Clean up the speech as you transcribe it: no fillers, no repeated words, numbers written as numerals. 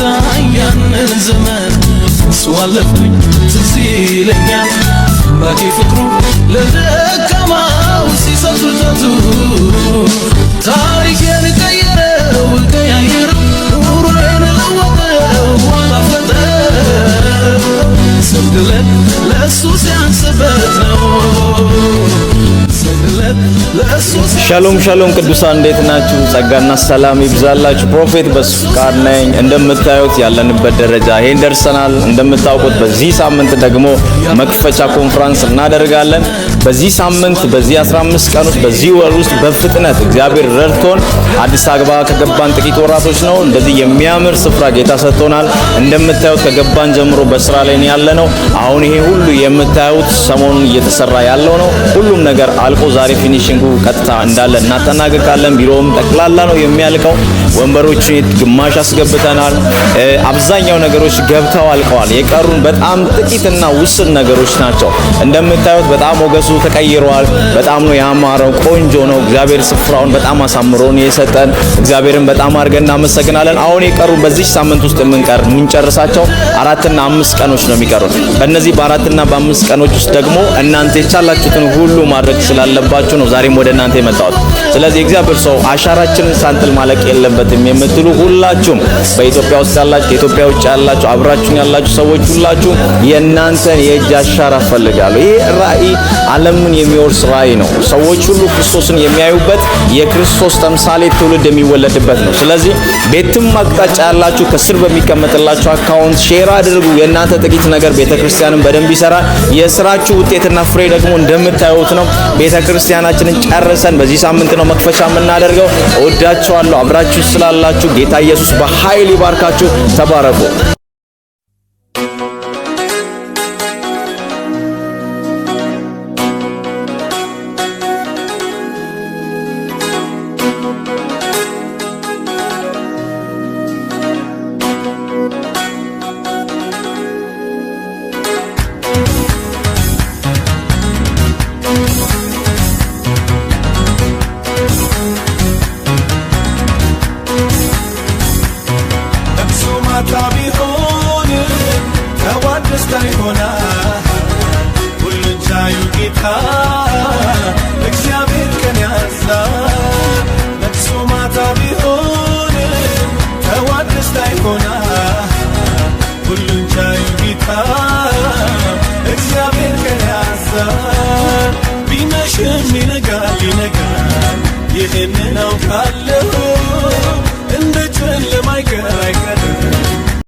ረሳኝ ያንን ዘመን ስዋለፍኩኝ ትዝ ይለኛል ባቂ ፍቅሩ ለደካማው ሲሰጡቱ ታሪኬን ቀየረው ቀያየረው ኑሮዬን ለወጠው ዋጣፈጠው ስግደት ለእሱ ሲያንስበት ነው ሻሎም ሻሎም ቅዱሳን እንዴት ናችሁ? ጸጋና ሰላም ይብዛላችሁ። ፕሮፌት በስፍቃድ ነኝ። እንደምታዩት ያለንበት ደረጃ ይሄን ደርሰናል። እንደምታውቁት በዚህ ሳምንት ደግሞ መክፈቻ ኮንፈረንስ እናደርጋለን። በዚህ ሳምንት በዚህ 15 ቀን ውስጥ በዚህ ወር ውስጥ በፍጥነት እግዚአብሔር ረድቶን አዲስ አበባ ከገባን ጥቂት ወራቶች ነው። እንደዚህ የሚያምር ስፍራ ጌታ ሰጥቶናል። እንደምታዩት ከገባን ጀምሮ በስራ ላይ ያለነው አሁን ይሄ ሁሉ የምታዩት ሰሞኑን እየተሰራ ያለው ነው። ሁሉም ነገር አልቆ ዛሬ ፊኒሺንጉ ቀጥታ እንዳለ እናጠናቀቃለን። ቢሮውም ጠቅላላ ነው የሚያልቀው። ወንበሮችን ግማሽ አስገብተናል። አብዛኛው ነገሮች ገብተው አልቀዋል። የቀሩን በጣም ጥቂትና ውስን ነገሮች ናቸው። እንደምታዩት በጣም ሞገሱ ተቀይሯል። በጣም ነው ያማረው። ቆንጆ ነው። እግዚአብሔር ስፍራውን በጣም አሳምሮን የሰጠን እግዚአብሔርን በጣም አድርገን እናመሰግናለን። አሁን የቀሩ በዚህ ሳምንት ውስጥ የምንጨርሳቸው 4 እና 5 ቀኖች ነው የሚቀሩት። በእነዚህ በ4 እና በ5 ቀኖች ውስጥ ደግሞ እናንተ የቻላችሁትን ሁሉ ማድረግ ስላለባችሁ ነው ዛሬም ወደ እናንተ የመጣሁት። ስለዚህ እግዚአብሔር ሰው አሻራችንን ሳንጥል ማለቅ የለበትም የምትሉ ሁላችሁም በኢትዮጵያ ውስጥ ያላችሁ ከኢትዮጵያ ውጭ ያላችሁ አብራችሁን ያላችሁ ሰዎች ሁላችሁ የእናንተን የእጅ አሻራ ፈልጋለሁ። ይሄ ራእይ ዓለምን የሚወርስ ራእይ ነው። ሰዎች ሁሉ ክርስቶስን የሚያዩበት የክርስቶስ ተምሳሌ ትውልድ የሚወለድበት ነው። ስለዚህ ቤትም አቅጣጫ ያላችሁ ከስር በሚቀመጥላችሁ አካውንት ሼር አድርጉ። የእናንተ ጥቂት ነገር ቤተክርስቲያንን በደንብ ይሰራል። የስራችሁ ውጤትና ፍሬ ደግሞ እንደምታዩት ነው። ቤተክርስቲያናችንን ጨርሰን በዚህ ሳምንት ነው መክፈቻ የምናደርገው። እወዳችኋለሁ። አብራችሁ ስላላችሁ ጌታ ኢየሱስ በኃይል ይባርካችሁ። ተባረኩ።